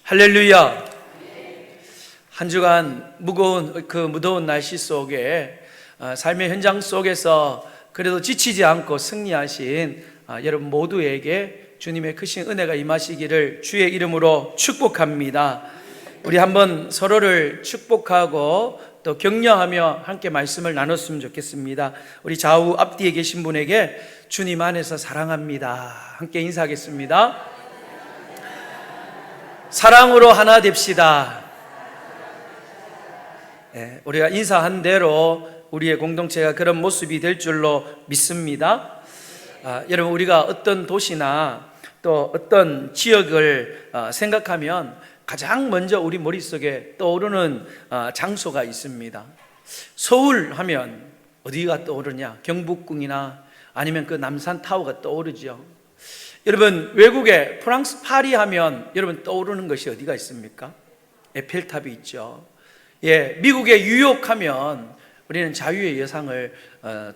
할렐루야. 한 주간 무더운 날씨 속에 삶의 현장 속에서 그래도 지치지 않고 승리하신 여러분 모두에게 주님의 크신 은혜가 임하시기를 주의 이름으로 축복합니다. 우리 한번 서로를 축복하고 또 격려하며 함께 말씀을 나눴으면 좋겠습니다. 우리 좌우 앞뒤에 계신 분에게 주님 안에서 사랑합니다 함께 인사하겠습니다. 사랑으로 하나 됩시다. 우리가 인사한 대로 우리의 공동체가 그런 모습이 될 줄로 믿습니다. 여러분, 우리가 어떤 도시나 또 어떤 지역을 생각하면 가장 먼저 우리 머릿속에 떠오르는 장소가 있습니다. 서울 하면 어디가 떠오르냐? 경복궁이나 아니면 그 남산타워가 떠오르죠. 여러분, 외국에 프랑스 파리 하면 여러분 떠오르는 것이 어디가 있습니까? 에펠탑이 있죠. 미국의 뉴욕 하면 우리는 자유의 여상을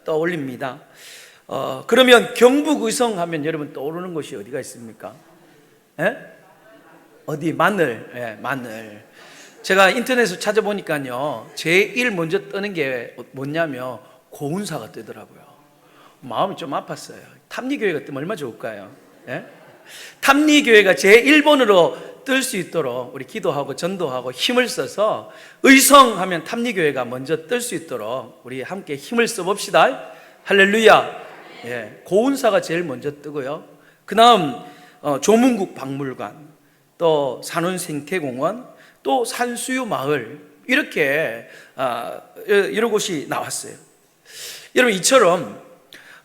떠올립니다. 그러면 경북 의성 하면 여러분 떠오르는 곳이 어디가 있습니까? 어디? 마늘. 마늘. 제가 인터넷을 찾아보니까요, 제일 먼저 뜨는 게 뭐냐면 고운사가 뜨더라고요. 마음이 좀 아팠어요. 탐리교회가 뜨면 얼마나 좋을까요? 탐리교회가 제1번으로 뜰 수 있도록 우리 기도하고 전도하고 힘을 써서 의성하면 탐리교회가 먼저 뜰 수 있도록 우리 함께 힘을 써봅시다. 할렐루야. 고운사가 제일 먼저 뜨고요. 그 다음 조문국 박물관, 또 산원생태공원, 또 산수유마을, 이렇게 여러 곳이 나왔어요. 여러분, 이처럼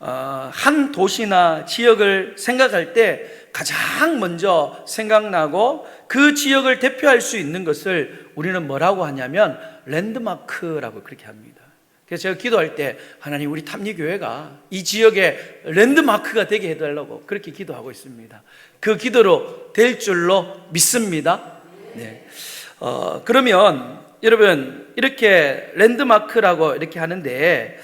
한 도시나 지역을 생각할 때 가장 먼저 생각나고 그 지역을 대표할 수 있는 것을 우리는 뭐라고 하냐면 랜드마크라고 그렇게 합니다. 그래서 제가 기도할 때 하나님, 우리 탐리교회가 이 지역의 랜드마크가 되게 해달라고 그렇게 기도하고 있습니다. 그 기도로 될 줄로 믿습니다. 그러면 여러분, 이렇게 랜드마크라고 이렇게 하는데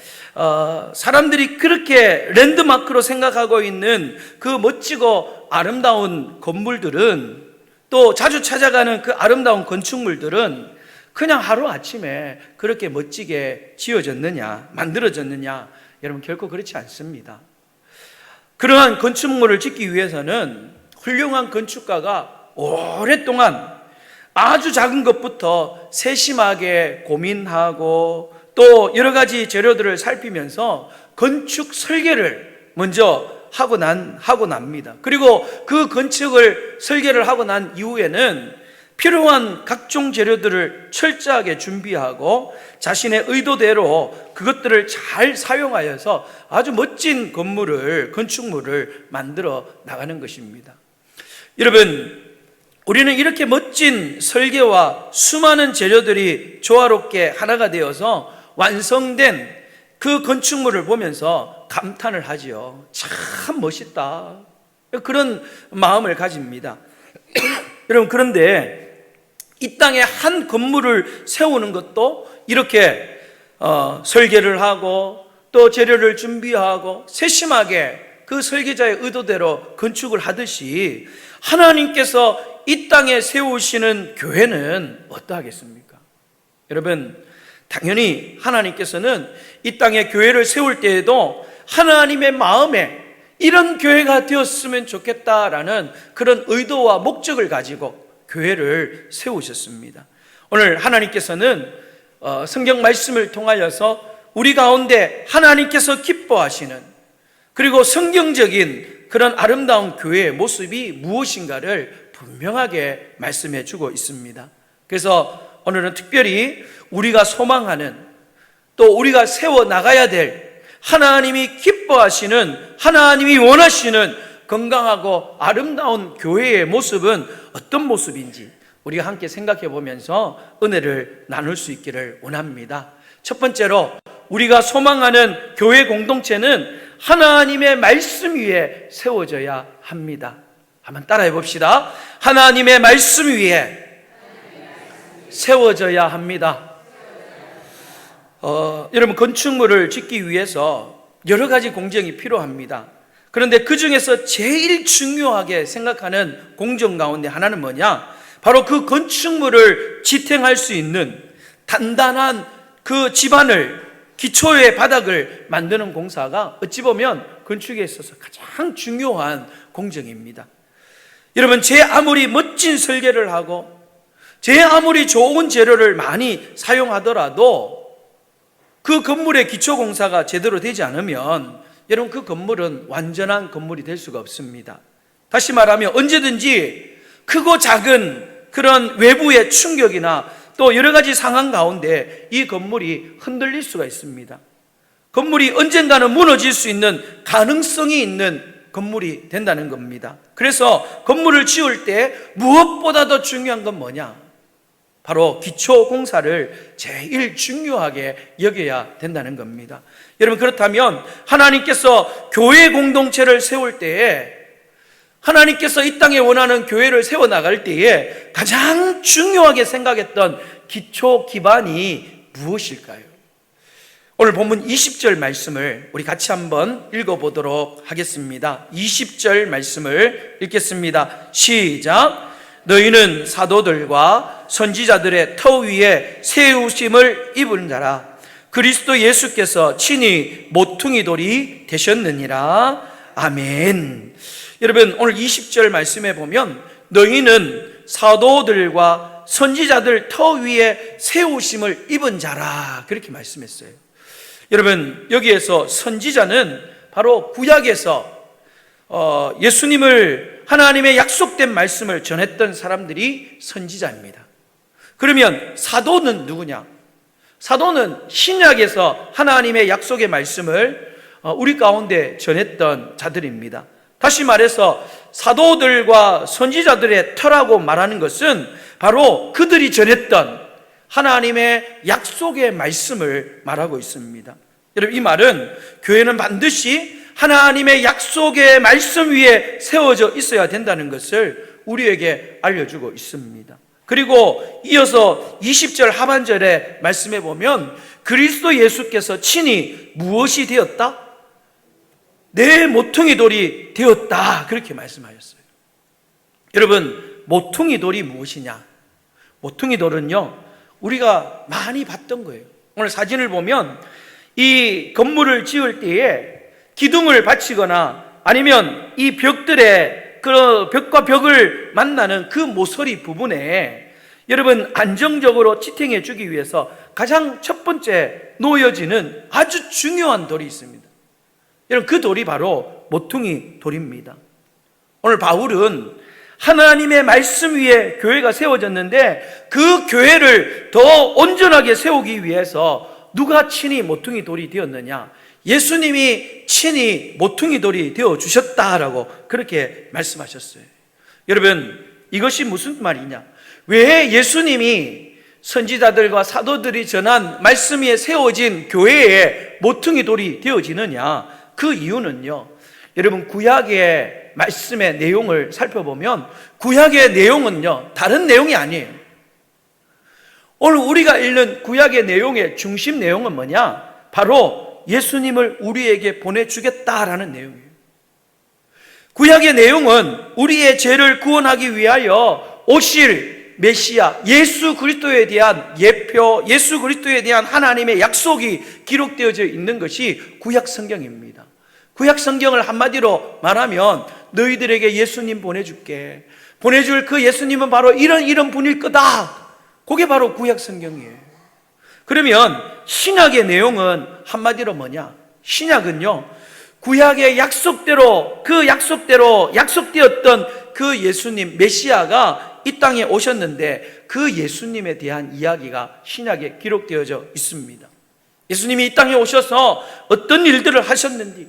사람들이 그렇게 랜드마크로 생각하고 있는 그 멋지고 아름다운 건물들은, 또 자주 찾아가는 그 아름다운 건축물들은 그냥 하루아침에 그렇게 멋지게 지어졌느냐, 만들어졌느냐? 여러분, 결코 그렇지 않습니다. 그러한 건축물을 짓기 위해서는 훌륭한 건축가가 오랫동안 아주 작은 것부터 세심하게 고민하고 또 여러 가지 재료들을 살피면서 건축 설계를 먼저 하고 납니다. 그리고 그 건축을 설계를 하고 난 이후에는 필요한 각종 재료들을 철저하게 준비하고 자신의 의도대로 그것들을 잘 사용하여서 아주 멋진 건축물을 만들어 나가는 것입니다. 여러분, 우리는 이렇게 멋진 설계와 수많은 재료들이 조화롭게 하나가 되어서 완성된 그 건축물을 보면서 감탄을 하지요. 참 멋있다. 그런 마음을 가집니다. 여러분, 그런데 이 땅에 한 건물을 세우는 것도 이렇게 설계를 하고 또 재료를 준비하고 세심하게 그 설계자의 의도대로 건축을 하듯이 하나님께서 이 땅에 세우시는 교회는 어떠하겠습니까? 여러분, 당연히 하나님께서는 이 땅에 교회를 세울 때에도 하나님의 마음에 이런 교회가 되었으면 좋겠다라는 그런 의도와 목적을 가지고 교회를 세우셨습니다. 오늘 하나님께서는 성경 말씀을 통하여서 우리 가운데 하나님께서 기뻐하시는, 그리고 성경적인 그런 아름다운 교회의 모습이 무엇인가를 분명하게 말씀해 주고 있습니다. 그래서 오늘은 특별히 우리가 소망하는, 또 우리가 세워나가야 될 하나님이 기뻐하시는, 하나님이 원하시는 건강하고 아름다운 교회의 모습은 어떤 모습인지 우리가 함께 생각해 보면서 은혜를 나눌 수 있기를 원합니다. 첫 번째로, 우리가 소망하는 교회 공동체는 하나님의 말씀 위에 세워져야 합니다. 한번 따라해 봅시다. 하나님의 말씀 위에 세워져야 합니다. 여러분, 건축물을 짓기 위해서 여러 가지 공정이 필요합니다. 그런데 그 중에서 제일 중요하게 생각하는 공정 가운데 하나는 뭐냐? 바로 그 건축물을 지탱할 수 있는 단단한 그 집안을, 기초의 바닥을 만드는 공사가 어찌 보면 건축에 있어서 가장 중요한 공정입니다. 여러분, 제 아무리 멋진 설계를 하고 제 아무리 좋은 재료를 많이 사용하더라도 그 건물의 기초 공사가 제대로 되지 않으면 여러분, 그 건물은 완전한 건물이 될 수가 없습니다. 다시 말하면 언제든지 크고 작은 그런 외부의 충격이나 또 여러 가지 상황 가운데 이 건물이 흔들릴 수가 있습니다. 건물이 언젠가는 무너질 수 있는 가능성이 있는 건물이 된다는 겁니다. 그래서 건물을 지을 때 무엇보다 더 중요한 건 뭐냐? 바로 기초 공사를 제일 중요하게 여겨야 된다는 겁니다. 여러분, 그렇다면 하나님께서 교회 공동체를 세울 때에, 하나님께서 이 땅에 원하는 교회를 세워나갈 때에 가장 중요하게 생각했던 기초 기반이 무엇일까요? 오늘 본문 20절 말씀을 우리 같이 한번 읽어보도록 하겠습니다. 20절 말씀을 읽겠습니다. 시작. 너희는 사도들과 선지자들의 터 위에 세우심을 입은 자라. 그리스도 예수께서 친히 모퉁이 돌이 되셨느니라. 아멘. 여러분, 오늘 20절 말씀에 보면 너희는 사도들과 선지자들 터 위에 세우심을 입은 자라, 그렇게 말씀했어요. 여러분, 여기에서 선지자는 바로 구약에서 예수님을, 하나님의 약속된 말씀을 전했던 사람들이 선지자입니다. 그러면 사도는 누구냐? 사도는 신약에서 하나님의 약속의 말씀을 우리 가운데 전했던 자들입니다. 다시 말해서 사도들과 선지자들의 터라고 말하는 것은 바로 그들이 전했던 하나님의 약속의 말씀을 말하고 있습니다. 여러분, 이 말은 교회는 반드시 하나님의 약속의 말씀 위에 세워져 있어야 된다는 것을 우리에게 알려주고 있습니다. 그리고 이어서 20절 하반절에 말씀해 보면 그리스도 예수께서 친히 무엇이 되었다? 내 모퉁이 돌이 되었다, 그렇게 말씀하셨어요. 여러분, 모퉁이 돌이 무엇이냐? 모퉁이 돌은요, 우리가 많이 봤던 거예요. 오늘 사진을 보면 이 건물을 지을 때에 기둥을 받치거나 아니면 이 벽들에, 그 벽과 벽을 만나는 그 모서리 부분에 여러분 안정적으로 지탱해 주기 위해서 가장 첫 번째 놓여지는 아주 중요한 돌이 있습니다. 여러분, 그 돌이 바로 모퉁이 돌입니다. 오늘 바울은 하나님의 말씀 위에 교회가 세워졌는데 그 교회를 더 온전하게 세우기 위해서 누가 친히 모퉁이 돌이 되었느냐? 예수님이 친히 모퉁이 돌이 되어주셨다라고 그렇게 말씀하셨어요. 여러분, 이것이 무슨 말이냐? 왜 예수님이 선지자들과 사도들이 전한 말씀 위에 세워진 교회에 모퉁이 돌이 되어지느냐? 그 이유는요, 여러분, 구약의 말씀의 내용을 살펴보면 구약의 내용은요, 다른 내용이 아니에요. 오늘 우리가 읽는 구약의 내용의 중심 내용은 뭐냐? 바로 예수님을 우리에게 보내주겠다라는 내용이에요. 구약의 내용은 우리의 죄를 구원하기 위하여 오실 메시아 예수 그리스도에 대한 예표, 예수 그리스도에 대한 하나님의 약속이 기록되어져 있는 것이 구약 성경입니다. 구약 성경을 한마디로 말하면 너희들에게 예수님 보내줄게, 보내줄 그 예수님은 바로 이런 분일 거다, 그게 바로 구약 성경이에요. 그러면 신약의 내용은 한마디로 뭐냐? 신약은요, 구약의 약속대로, 그 약속대로 약속되었던 그 예수님 메시아가 이 땅에 오셨는데 그 예수님에 대한 이야기가 신약에 기록되어져 있습니다. 예수님이 이 땅에 오셔서 어떤 일들을 하셨는지,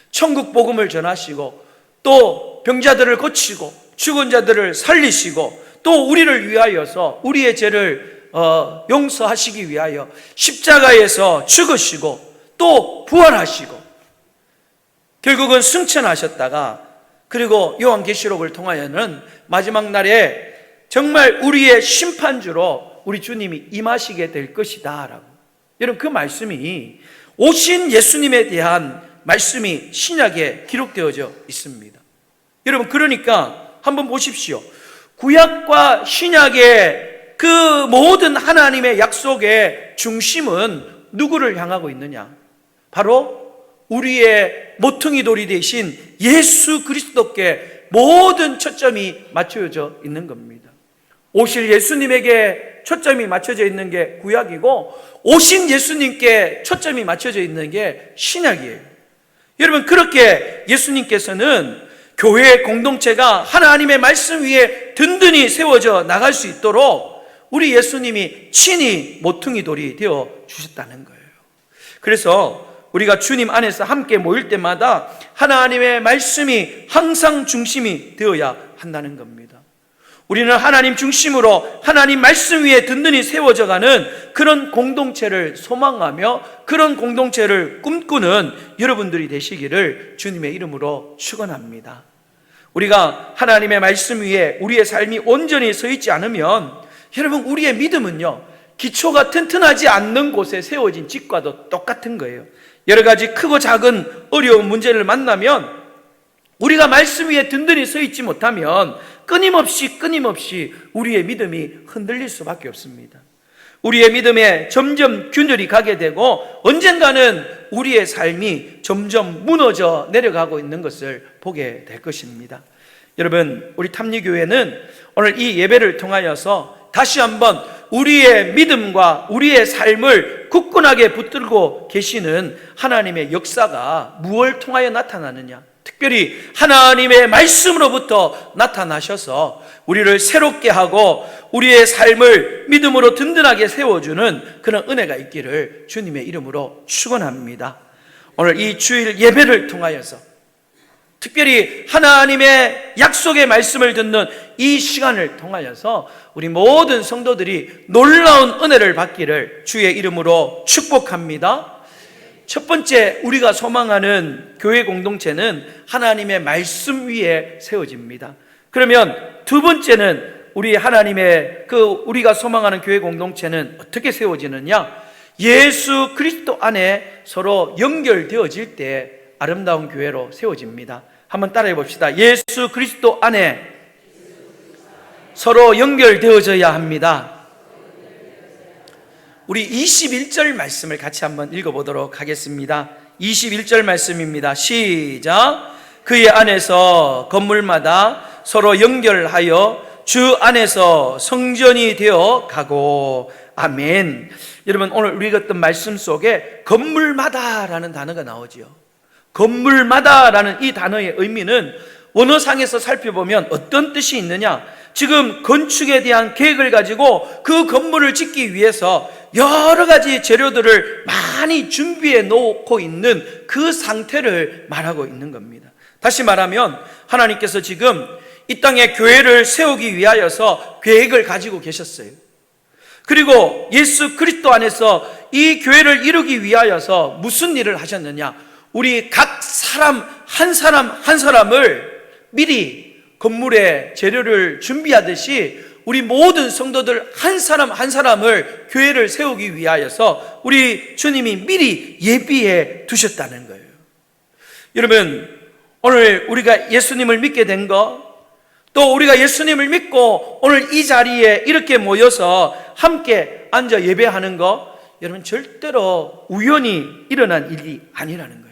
천국 복음을 전하시고 또 병자들을 고치고 죽은 자들을 살리시고 또 우리를 위하여서 우리의 죄를 용서하시기 위하여 십자가에서 죽으시고 또 부활하시고 결국은 승천하셨다가, 그리고 요한계시록을 통하여는 마지막 날에 정말 우리의 심판주로 우리 주님이 임하시게 될 것이다 라고. 여러분, 그 말씀이 오신 예수님에 대한 말씀이 신약에 기록되어져 있습니다. 여러분, 그러니까 한번 보십시오. 구약과 신약의 그 모든 하나님의 약속의 중심은 누구를 향하고 있느냐? 바로 우리의 모퉁이 돌이 되신 예수 그리스도께 모든 초점이 맞춰져 있는 겁니다. 오실 예수님에게 초점이 맞춰져 있는 게 구약이고, 오신 예수님께 초점이 맞춰져 있는 게 신약이에요. 여러분, 그렇게 예수님께서는 교회의 공동체가 하나님의 말씀 위에 든든히 세워져 나갈 수 있도록 우리 예수님이 친히 모퉁이 돌이 되어 주셨다는 거예요. 그래서 우리가 주님 안에서 함께 모일 때마다 하나님의 말씀이 항상 중심이 되어야 한다는 겁니다. 우리는 하나님 중심으로 하나님 말씀 위에 든든히 세워져가는 그런 공동체를 소망하며 그런 공동체를 꿈꾸는 여러분들이 되시기를 주님의 이름으로 축원합니다. 우리가 하나님의 말씀 위에 우리의 삶이 온전히 서 있지 않으면, 여러분, 우리의 믿음은요, 기초가 튼튼하지 않는 곳에 세워진 집과도 똑같은 거예요. 여러 가지 크고 작은 어려운 문제를 만나면 우리가 말씀 위에 든든히 서 있지 못하면 끊임없이 우리의 믿음이 흔들릴 수밖에 없습니다. 우리의 믿음에 점점 균열이 가게 되고 언젠가는 우리의 삶이 점점 무너져 내려가고 있는 것을 보게 될 것입니다. 여러분, 우리 탐리교회는 오늘 이 예배를 통하여서 다시 한번 우리의 믿음과 우리의 삶을 굳건하게 붙들고 계시는 하나님의 역사가 무엇을 통하여 나타나느냐? 특별히 하나님의 말씀으로부터 나타나셔서 우리를 새롭게 하고 우리의 삶을 믿음으로 든든하게 세워주는 그런 은혜가 있기를 주님의 이름으로 축원합니다. 오늘 이 주일 예배를 통하여서 특별히 하나님의 약속의 말씀을 듣는 이 시간을 통하여서 우리 모든 성도들이 놀라운 은혜를 받기를 주의 이름으로 축복합니다. 첫 번째, 우리가 소망하는 교회 공동체는 하나님의 말씀 위에 세워집니다. 그러면 두 번째는 우리가 소망하는 교회 공동체는 어떻게 세워지느냐? 예수 그리스도 안에 서로 연결되어질 때 아름다운 교회로 세워집니다. 한번 따라해 봅시다. 예수 그리스도 안에 서로 연결되어져야 합니다. 우리 21절 말씀을 같이 한번 읽어보도록 하겠습니다. 21절 말씀입니다. 시작. 그의 안에서 건물마다 서로 연결하여 주 안에서 성전이 되어 가고. 아멘. 여러분, 오늘 우리 읽었던 말씀 속에 건물마다라는 단어가 나오지요. 건물마다라는 이 단어의 의미는 원어상에서 살펴보면 어떤 뜻이 있느냐? 지금 건축에 대한 계획을 가지고 그 건물을 짓기 위해서 여러 가지 재료들을 많이 준비해 놓고 있는 그 상태를 말하고 있는 겁니다. 다시 말하면 하나님께서 지금 이 땅에 교회를 세우기 위하여서 계획을 가지고 계셨어요. 그리고 예수 그리스도 안에서 이 교회를 이루기 위하여서 무슨 일을 하셨느냐? 우리 각 사람 한 사람을 미리 건물의 재료를 준비하듯이 우리 모든 성도들 한 사람을 교회를 세우기 위하여서 우리 주님이 미리 예비해 두셨다는 거예요. 여러분, 오늘 우리가 예수님을 믿게 된 거, 또 우리가 예수님을 믿고 오늘 이 자리에 이렇게 모여서 함께 앉아 예배하는 거, 여러분, 절대로 우연히 일어난 일이 아니라는 거예요.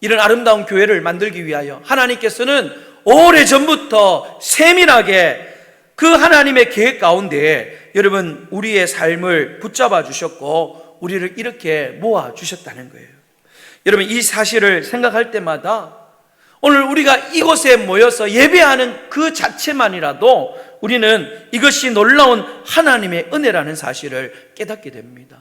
이런 아름다운 교회를 만들기 위하여 하나님께서는 오래전부터 세밀하게 그 하나님의 계획 가운데 여러분 우리의 삶을 붙잡아 주셨고 우리를 이렇게 모아 주셨다는 거예요. 여러분, 이 사실을 생각할 때마다 오늘 우리가 이곳에 모여서 예배하는 그 자체만이라도 우리는 이것이 놀라운 하나님의 은혜라는 사실을 깨닫게 됩니다.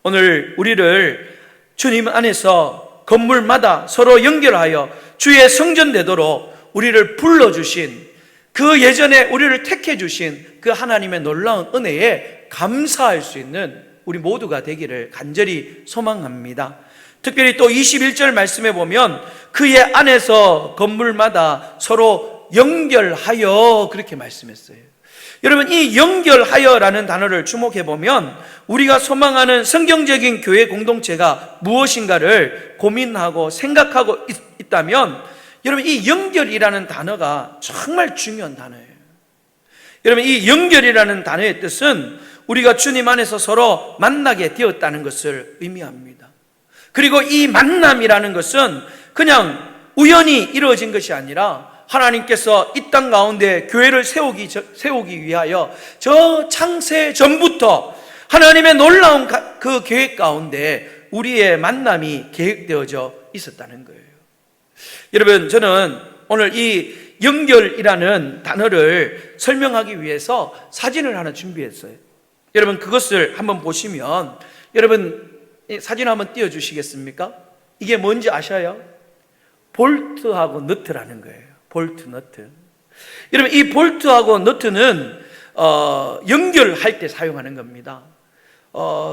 오늘 우리를 주님 안에서 건물마다 서로 연결하여 주의 성전 되도록 우리를 불러주신, 그 예전에 우리를 택해 주신 그 하나님의 놀라운 은혜에 감사할 수 있는 우리 모두가 되기를 간절히 소망합니다. 특별히 또 21절 말씀에 보면 그의 안에서 건물마다 서로 연결하여 그렇게 말씀했어요. 여러분, 이 연결하여라는 단어를 주목해 보면 우리가 소망하는 성경적인 교회 공동체가 무엇인가를 고민하고 생각하고 있다면 여러분, 이 연결이라는 단어가 정말 중요한 단어예요. 여러분, 이 연결이라는 단어의 뜻은 우리가 주님 안에서 서로 만나게 되었다는 것을 의미합니다. 그리고 이 만남이라는 것은 그냥 우연히 이루어진 것이 아니라 하나님께서 이 땅 가운데 교회를 세우기 위하여 저 창세 전부터 하나님의 놀라운 그 계획 가운데 우리의 만남이 계획되어져 있었다는 거예요. 여러분, 저는 오늘 이 연결이라는 단어를 설명하기 위해서 사진을 하나 준비했어요. 여러분, 그것을 한번 보시면, 여러분 사진 한번 띄워주시겠습니까? 이게 뭔지 아셔요? 볼트하고 너트라는 거예요. 볼트, 너트. 여러분, 이 볼트하고 너트는 연결할 때 사용하는 겁니다.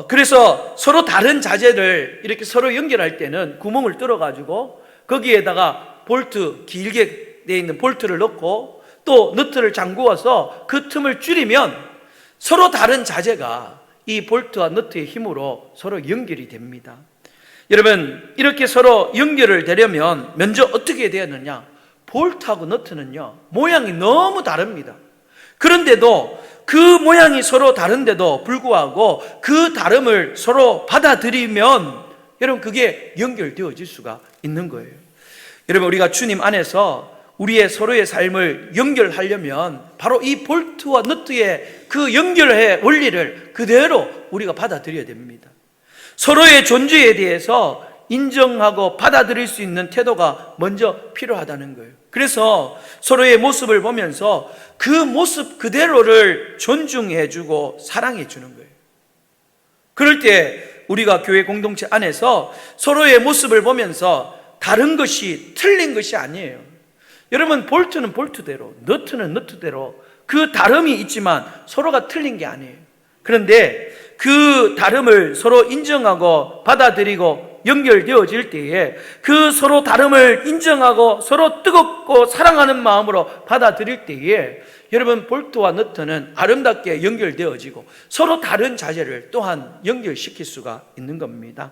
그래서 서로 다른 자재를 이렇게 서로 연결할 때는 구멍을 뚫어가지고 거기에다가 볼트, 길게 되어 있는 볼트를 넣고 또 너트를 잠그어서 그 틈을 줄이면 서로 다른 자재가 이 볼트와 너트의 힘으로 서로 연결이 됩니다. 여러분, 이렇게 서로 연결을 되려면 먼저 어떻게 돼야 되느냐? 볼트하고 너트는요, 모양이 너무 다릅니다. 그런데도 그 모양이 서로 다른데도 불구하고 그 다름을 서로 받아들이면 여러분, 그게 연결되어질 수가 있는 거예요. 여러분, 우리가 주님 안에서 우리의 서로의 삶을 연결하려면 바로 이 볼트와 너트의 그 연결의 원리를 그대로 우리가 받아들여야 됩니다. 서로의 존재에 대해서 인정하고 받아들일 수 있는 태도가 먼저 필요하다는 거예요. 그래서 서로의 모습을 보면서 그 모습 그대로를 존중해주고 사랑해주는 거예요. 그럴 때 우리가 교회 공동체 안에서 서로의 모습을 보면서 다른 것이 틀린 것이 아니에요. 여러분, 볼트는 볼트대로, 너트는 너트대로 그 다름이 있지만 서로가 틀린 게 아니에요. 그런데 그 다름을 서로 인정하고 받아들이고 연결되어질 때에 그 서로 다름을 인정하고 서로 뜨겁고 사랑하는 마음으로 받아들일 때에 여러분, 볼트와 너트는 아름답게 연결되어지고 서로 다른 자재를 또한 연결시킬 수가 있는 겁니다.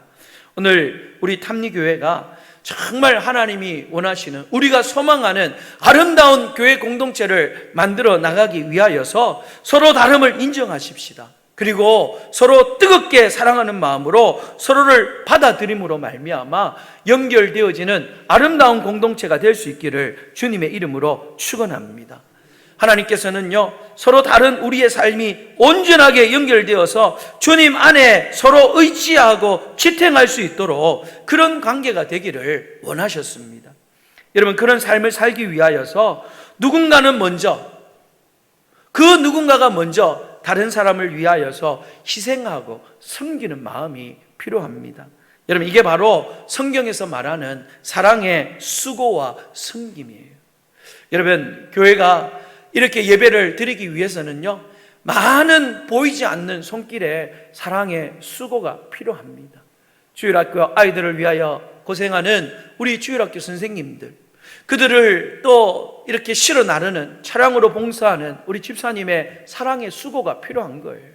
오늘 우리 탐리교회가 정말 하나님이 원하시는, 우리가 소망하는 아름다운 교회 공동체를 만들어 나가기 위하여서 서로 다름을 인정하십시다. 그리고 서로 뜨겁게 사랑하는 마음으로 서로를 받아들임으로 말미암아 연결되어지는 아름다운 공동체가 될 수 있기를 주님의 이름으로 축원합니다. 하나님께서는요, 서로 다른 우리의 삶이 온전하게 연결되어서 주님 안에 서로 의지하고 지탱할 수 있도록 그런 관계가 되기를 원하셨습니다. 여러분, 그런 삶을 살기 위하여서 누군가는 먼저, 그 누군가가 먼저 다른 사람을 위하여서 희생하고 섬기는 마음이 필요합니다. 여러분, 이게 바로 성경에서 말하는 사랑의 수고와 섬김이에요. 여러분, 교회가 이렇게 예배를 드리기 위해서는요, 많은 보이지 않는 손길에 사랑의 수고가 필요합니다. 주일학교 아이들을 위하여 고생하는 우리 주일학교 선생님들, 그들을 또 이렇게 실어 나르는, 차량으로 봉사하는 우리 집사님의 사랑의 수고가 필요한 거예요.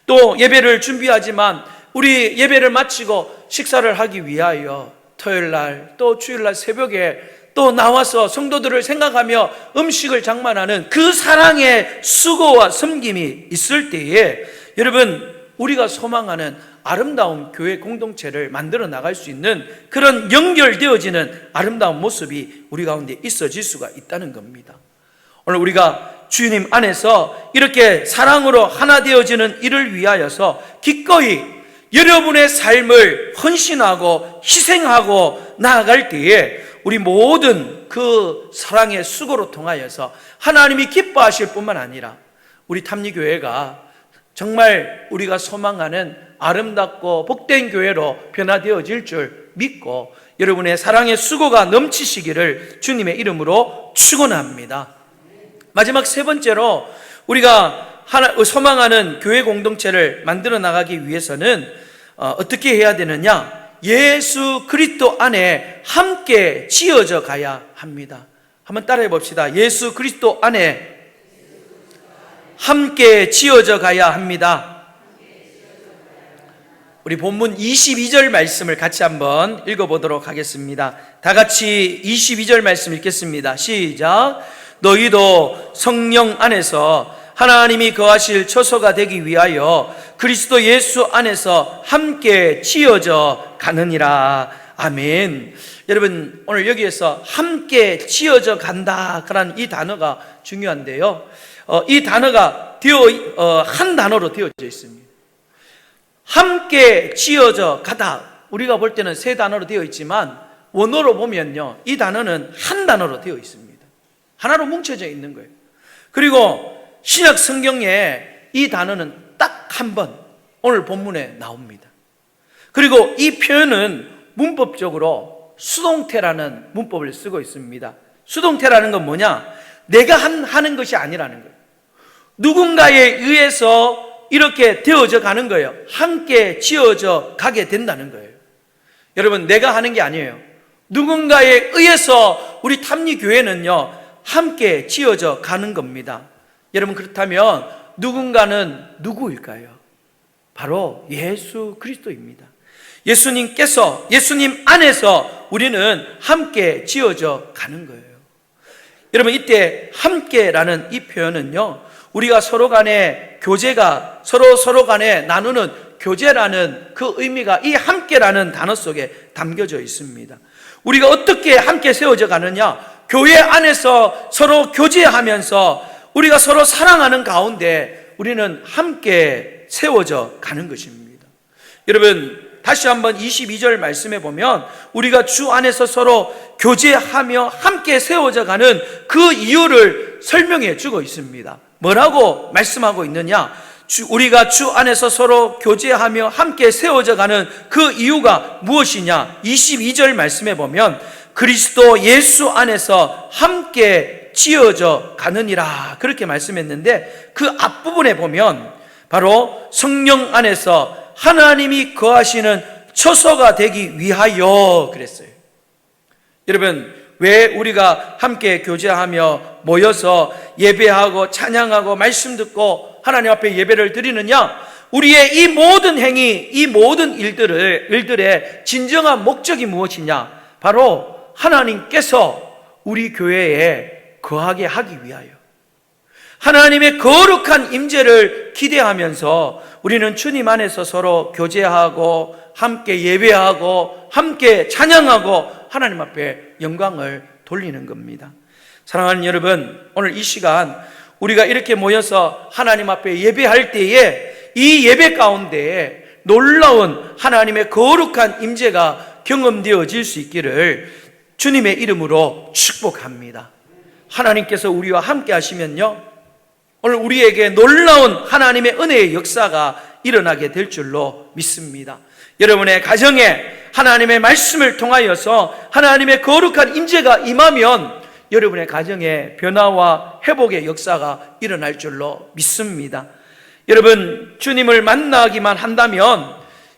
또 예배를 준비하지만 우리 예배를 마치고 식사를 하기 위하여 토요일날 또 주일날 새벽에 또 나와서 성도들을 생각하며 음식을 장만하는 그 사랑의 수고와 섬김이 있을 때에 여러분, 우리가 소망하는 아름다운 교회 공동체를 만들어 나갈 수 있는 그런 연결되어지는 아름다운 모습이 우리 가운데 있어질 수가 있다는 겁니다. 오늘 우리가 주님 안에서 이렇게 사랑으로 하나 되어지는 일을 위하여서 기꺼이 여러분의 삶을 헌신하고 희생하고 나아갈 때에 우리 모든 그 사랑의 수고로 통하여서 하나님이 기뻐하실 뿐만 아니라 우리 탐리교회가 정말 우리가 소망하는 아름답고 복된 교회로 변화되어질 줄 믿고 여러분의 사랑의 수고가 넘치시기를 주님의 이름으로 축원합니다. 마지막 세 번째로 우리가 소망하는 교회 공동체를 만들어 나가기 위해서는 어떻게 해야 되느냐? 예수 그리스도 안에 함께 지어져 가야 합니다. 한번 따라해 봅시다. 예수 그리스도 안에 함께 지어져 가야 합니다. 우리 본문 22절 말씀을 같이 한번 읽어보도록 하겠습니다. 다 같이 22절 말씀 읽겠습니다. 시작. 너희도 성령 안에서 하나님이 거하실 처소가 되기 위하여 그리스도 예수 안에서 함께 지어져 가느니라. 아멘. 여러분, 오늘 여기에서 함께 지어져 간다 라는 이 단어가 중요한데요, 이 단어가 한 단어로 되어져 있습니다. 함께 지어져 가다, 우리가 볼 때는 세 단어로 되어 있지만 원어로 보면요, 이 단어는 한 단어로 되어 있습니다. 하나로 뭉쳐져 있는 거예요. 그리고 신약 성경에 이 단어는 딱 한 번 오늘 본문에 나옵니다. 그리고 이 표현은 문법적으로 수동태라는 문법을 쓰고 있습니다. 수동태라는 건 뭐냐? 내가 하는 것이 아니라는 거예요. 누군가에 의해서 이렇게 되어져 가는 거예요. 함께 지어져 가게 된다는 거예요. 여러분, 내가 하는 게 아니에요. 누군가에 의해서 우리 탐리교회는요, 함께 지어져 가는 겁니다. 여러분, 그렇다면 누군가는 누구일까요? 바로 예수 그리스도입니다. 예수님 안에서 우리는 함께 지어져 가는 거예요. 여러분, 이때 함께라는 이 표현은요, 우리가 서로 간에 교제가 서로 간에 나누는 교제라는 그 의미가 이 함께라는 단어 속에 담겨져 있습니다. 우리가 어떻게 함께 세워져 가느냐? 교회 안에서 서로 교제하면서 우리가 서로 사랑하는 가운데 우리는 함께 세워져 가는 것입니다. 여러분, 다시 한번 22절 말씀해 보면 우리가 주 안에서 서로 교제하며 함께 세워져 가는 그 이유를 설명해 주고 있습니다. 뭐라고 말씀하고 있느냐? 우리가 주 안에서 서로 교제하며 함께 세워져 가는 그 이유가 무엇이냐? 22절 말씀해 보면 그리스도 예수 안에서 함께 지어져 가느니라, 그렇게 말씀했는데 그 앞부분에 보면 바로 성령 안에서 하나님이 거하시는 처소가 되기 위하여 그랬어요. 여러분, 왜 우리가 함께 교제하며 모여서 예배하고 찬양하고 말씀 듣고 하나님 앞에 예배를 드리느냐? 우리의 이 모든 행위, 이 모든 일들의 진정한 목적이 무엇이냐? 바로 하나님께서 우리 교회에 거하게 하기 위하여, 하나님의 거룩한 임재를 기대하면서 우리는 주님 안에서 서로 교제하고 함께 예배하고 함께 찬양하고 하나님 앞에 영광을 돌리는 겁니다. 사랑하는 여러분, 오늘 이 시간 우리가 이렇게 모여서 하나님 앞에 예배할 때에 이 예배 가운데에 놀라운 하나님의 거룩한 임재가 경험되어질 수 있기를 주님의 이름으로 축복합니다. 하나님께서 우리와 함께 하시면요, 오늘 우리에게 놀라운 하나님의 은혜의 역사가 일어나게 될 줄로 믿습니다. 여러분의 가정에 하나님의 말씀을 통하여서 하나님의 거룩한 임재가 임하면 여러분의 가정에 변화와 회복의 역사가 일어날 줄로 믿습니다. 여러분, 주님을 만나기만 한다면,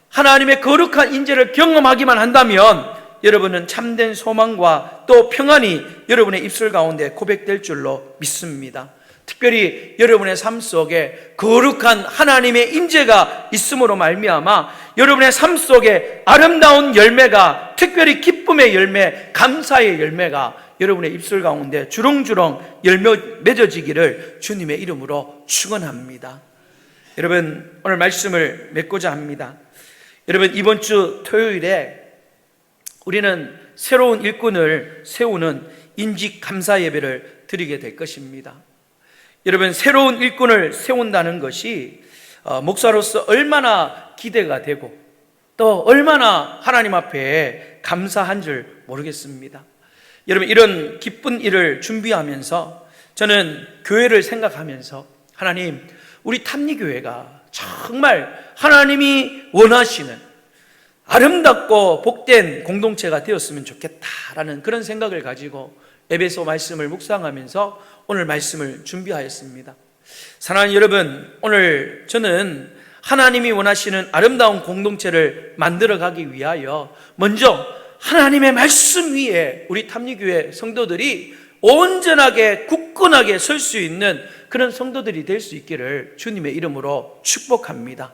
하나님의 거룩한 임재를 경험하기만 한다면 여러분은 참된 소망과 또 평안이 여러분의 입술 가운데 고백될 줄로 믿습니다. 특별히 여러분의 삶 속에 거룩한 하나님의 임재가 있음으로 말미암아 여러분의 삶 속에 아름다운 열매가, 특별히 기쁨의 열매, 감사의 열매가 여러분의 입술 가운데 주렁주렁 열매 맺어지기를 주님의 이름으로 축원합니다. 여러분, 오늘 말씀을 맺고자 합니다. 여러분, 이번 주 토요일에 우리는 새로운 일꾼을 세우는 인직 감사 예배를 드리게 될 것입니다. 여러분, 새로운 일꾼을 세운다는 것이 목사로서 얼마나 기대가 되고 또 얼마나 하나님 앞에 감사한 줄 모르겠습니다. 여러분, 이런 기쁜 일을 준비하면서 저는 교회를 생각하면서, 하나님, 우리 탐리교회가 정말 하나님이 원하시는 아름답고 복된 공동체가 되었으면 좋겠다라는 그런 생각을 가지고 에베소 말씀을 묵상하면서 오늘 말씀을 준비하였습니다. 사랑하는 여러분, 오늘 저는 하나님이 원하시는 아름다운 공동체를 만들어가기 위하여 먼저 하나님의 말씀 위에 우리 탐리교회 성도들이 온전하게 굳건하게 설 수 있는 그런 성도들이 될 수 있기를 주님의 이름으로 축복합니다.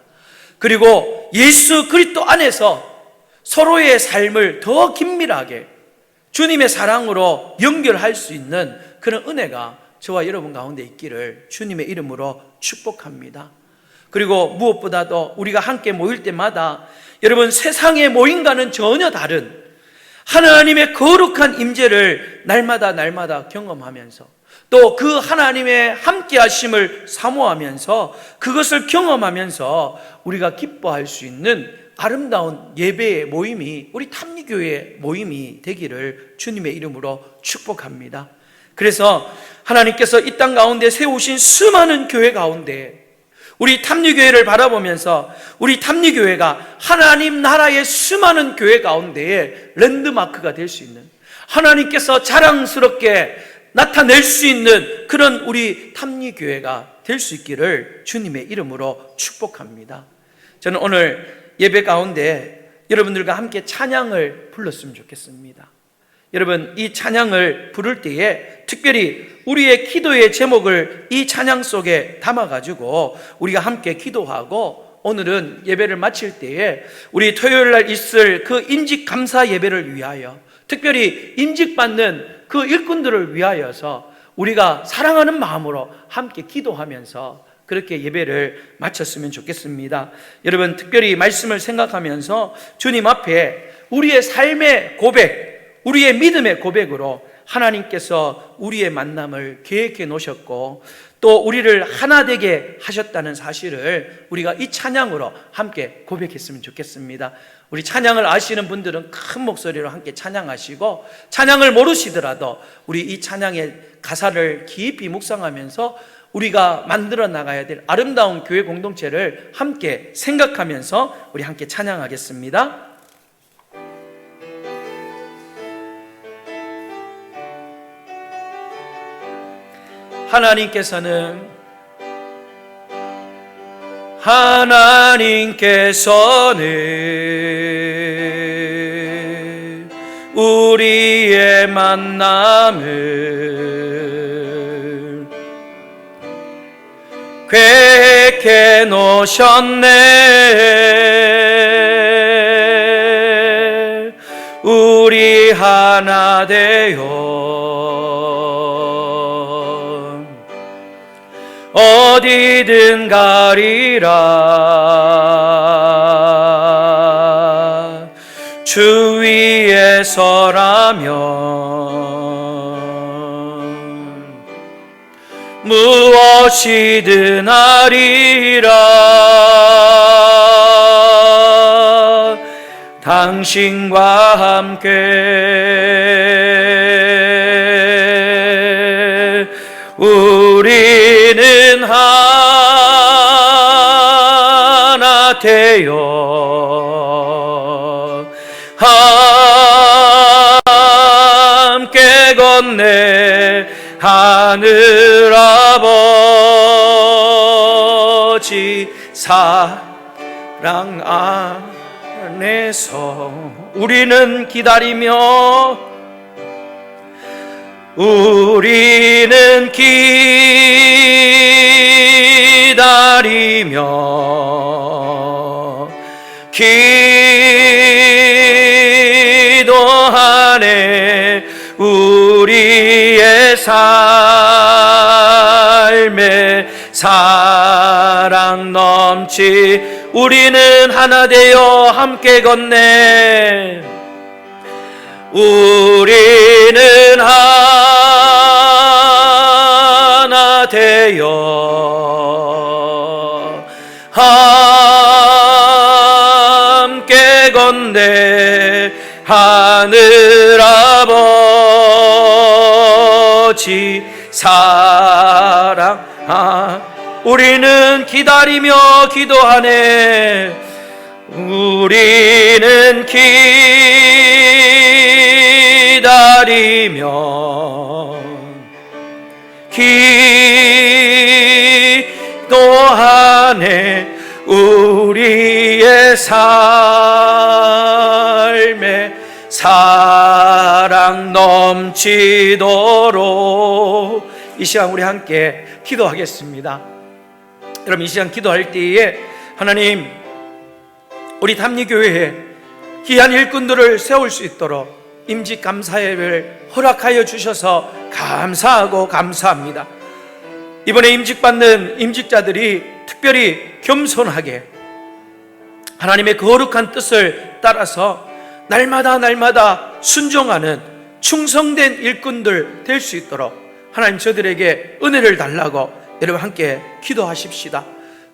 그리고 예수 그리스도 안에서 서로의 삶을 더 긴밀하게 주님의 사랑으로 연결할 수 있는 그런 은혜가 저와 여러분 가운데 있기를 주님의 이름으로 축복합니다. 그리고 무엇보다도 우리가 함께 모일 때마다 여러분 세상의 모임과는 전혀 다른 하나님의 거룩한 임재를 날마다 경험하면서 또 그 하나님의 함께 하심을 사모하면서 그것을 경험하면서 우리가 기뻐할 수 있는 아름다운 예배의 모임이 우리 탐리교회의 모임이 되기를 주님의 이름으로 축복합니다. 그래서 하나님께서 이 땅 가운데 세우신 수많은 교회 가운데 우리 탐리교회를 바라보면서 우리 탐리교회가 하나님 나라의 수많은 교회 가운데에 랜드마크가 될 수 있는, 하나님께서 자랑스럽게 나타낼 수 있는 그런 우리 탐리교회가 될 수 있기를 주님의 이름으로 축복합니다. 저는 오늘 예배 가운데 여러분들과 함께 찬양을 불렀으면 좋겠습니다. 여러분, 이 찬양을 부를 때에 특별히 우리의 기도의 제목을 이 찬양 속에 담아가지고 우리가 함께 기도하고, 오늘은 예배를 마칠 때에 우리 토요일 날 있을 그 인직 감사 예배를 위하여, 특별히 인직받는 그 일꾼들을 위하여서 우리가 사랑하는 마음으로 함께 기도하면서 그렇게 예배를 마쳤으면 좋겠습니다. 여러분, 특별히 말씀을 생각하면서 주님 앞에 우리의 삶의 고백, 우리의 믿음의 고백으로 하나님께서 우리의 만남을 계획해 놓으셨고 또 우리를 하나 되게 하셨다는 사실을 우리가 이 찬양으로 함께 고백했으면 좋겠습니다. 우리 찬양을 아시는 분들은 큰 목소리로 함께 찬양하시고, 찬양을 모르시더라도 우리 이 찬양의 가사를 깊이 묵상하면서 우리가 만들어 나가야 될 아름다운 교회 공동체를 함께 생각하면서 우리 함께 찬양하겠습니다. 하나님께서는 우리의 만남을 계획해 놓으셨네. 우리 하나 되어 어디든 가리라. 주 위에 서라면 무엇이든 하리라. 당신과 함께 우리는 하나 되어 함께 건네 하늘 아버지 사랑 안에서 우리는 기다리며 기도하네. 우리의 삶에 사랑 넘치 우리는 하나 되어 함께 걷네. 우리는 하나 되어 함께 건네 하늘 아버지 사랑 우리는 기다리며 기도하네. 우리는 기다리며 기도하네. 우리의 삶에 사랑 사랑 넘치도록. 이 시간 우리 함께 기도하겠습니다. 여러분, 이 시간 기도할 때에 하나님, 우리 담리교회에 귀한 일꾼들을 세울 수 있도록 임직감사예배를 허락하여 주셔서 감사하고 감사합니다. 이번에 임직받는 임직자들이 특별히 겸손하게 하나님의 거룩한 뜻을 따라서 날마다 순종하는 충성된 일꾼들 될 수 있도록 하나님 저들에게 은혜를 달라고 여러분 함께 기도하십시다.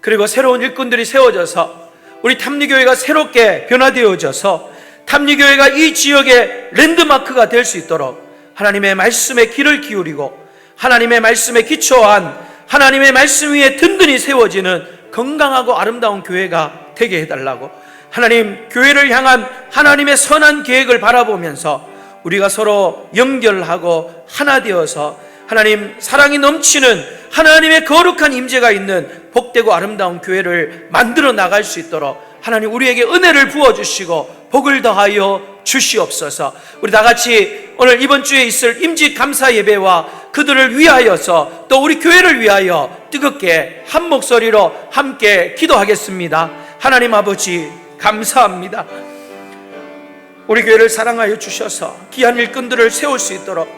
그리고 새로운 일꾼들이 세워져서 우리 탐리교회가 새롭게 변화되어져서 탐리교회가 이 지역의 랜드마크가 될 수 있도록 하나님의 말씀에 귀를 기울이고 하나님의 말씀에 기초한 하나님의 말씀 위에 든든히 세워지는 건강하고 아름다운 교회가 되게 해달라고, 하나님 교회를 향한 하나님의 선한 계획을 바라보면서 우리가 서로 연결하고 하나 되어서 하나님 사랑이 넘치는 하나님의 거룩한 임재가 있는 복되고 아름다운 교회를 만들어 나갈 수 있도록 하나님 우리에게 은혜를 부어주시고 복을 더하여 주시옵소서. 우리 다 같이 오늘 이번 주에 있을 임직 감사 예배와 그들을 위하여서 또 우리 교회를 위하여 뜨겁게 한 목소리로 함께 기도하겠습니다. 하나님 아버지 감사합니다. 우리 교회를 사랑하여 주셔서 귀한 일꾼들을 세울 수 있도록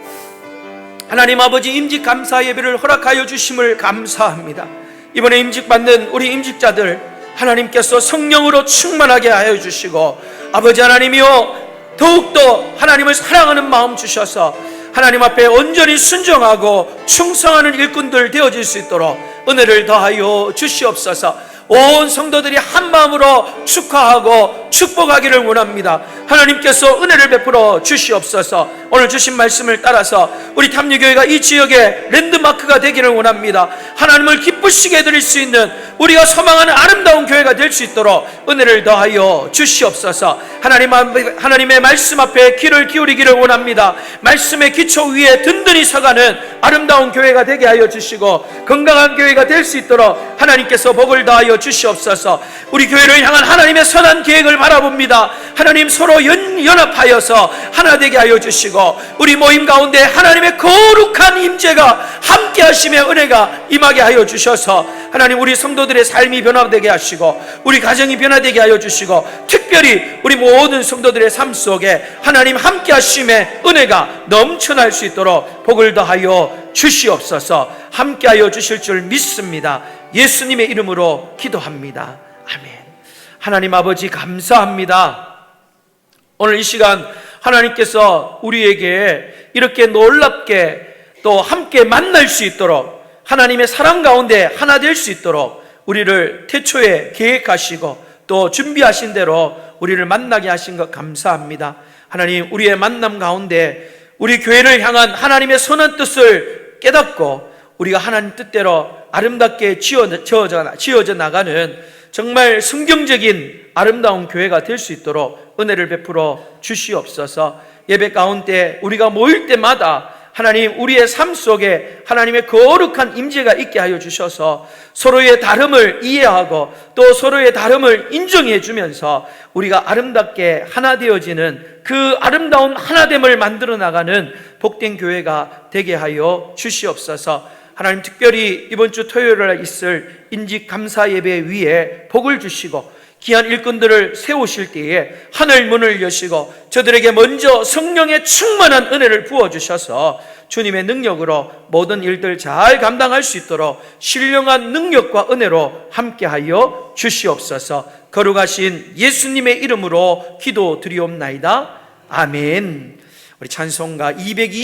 하나님 아버지 임직 감사 예배를 허락하여 주심을 감사합니다. 이번에 임직받는 우리 임직자들 하나님께서 성령으로 충만하게 하여 주시고 아버지 하나님이여 더욱더 하나님을 사랑하는 마음 주셔서 하나님 앞에 온전히 순종하고 충성하는 일꾼들 되어질 수 있도록 은혜를 더하여 주시옵소서. 온 성도들이 한 마음으로 축하하고 축복하기를 원합니다. 하나님께서 은혜를 베풀어 주시옵소서. 오늘 주신 말씀을 따라서 우리 탐리교회가 이 지역의 랜드마크가 되기를 원합니다. 하나님을 기쁘시게 해드릴 수 있는 우리가 소망하는 아름다운 교회가 될 수 있도록 은혜를 더하여 주시옵소서. 하나님의 말씀 앞에 귀를 기울이기를 원합니다. 말씀의 기초 위에 든든히 서가는 아름다운 교회가 되게 하여 주시고 건강한 교회가 될 수 있도록 하나님께서 복을 더하여 주시옵소서. 우리 교회를 향한 하나님의 선한 계획을 바라봅니다. 하나님 서로 연합하여서 하나 되게 하여 주시고 우리 모임 가운데 하나님의 거룩한 임재가 함께 하심의 은혜가 임하게 하여 주셔서 하나님 우리 성도들의 삶이 변화되게 하시고 우리 가정이 변화되게 하여 주시고 특별히 우리 모든 성도들의 삶 속에 하나님 함께 하심의 은혜가 넘쳐날 수 있도록 복을 더하여 주시옵소서. 함께 하여 주실 줄 믿습니다. 예수님의 이름으로 기도합니다. 아멘. 하나님 아버지 감사합니다. 오늘 이 시간 하나님께서 우리에게 이렇게 놀랍게 또 함께 만날 수 있도록 하나님의 사랑 가운데 하나 될 수 있도록 우리를 태초에 계획하시고 또 준비하신 대로 우리를 만나게 하신 것 감사합니다. 하나님 우리의 만남 가운데 우리 교회를 향한 하나님의 선한 뜻을 깨닫고 우리가 하나님 뜻대로 아름답게 지어져 나가는 정말 성경적인 아름다운 교회가 될 수 있도록 은혜를 베풀어 주시옵소서. 예배 가운데 우리가 모일 때마다 하나님 우리의 삶 속에 하나님의 거룩한 임재가 있게 하여 주셔서 서로의 다름을 이해하고 또 서로의 다름을 인정해 주면서 우리가 아름답게 하나 되어지는 그 아름다운 하나됨을 만들어 나가는 복된 교회가 되게 하여 주시옵소서. 하나님 특별히 이번 주 토요일에 있을 임직 감사 예배 위에 복을 주시고 귀한 일꾼들을 세우실 때에 하늘 문을 여시고 저들에게 먼저 성령의 충만한 은혜를 부어주셔서 주님의 능력으로 모든 일들 잘 감당할 수 있도록 신령한 능력과 은혜로 함께하여 주시옵소서. 거룩하신 예수님의 이름으로 기도드리옵나이다. 아멘. 우리 찬송가 202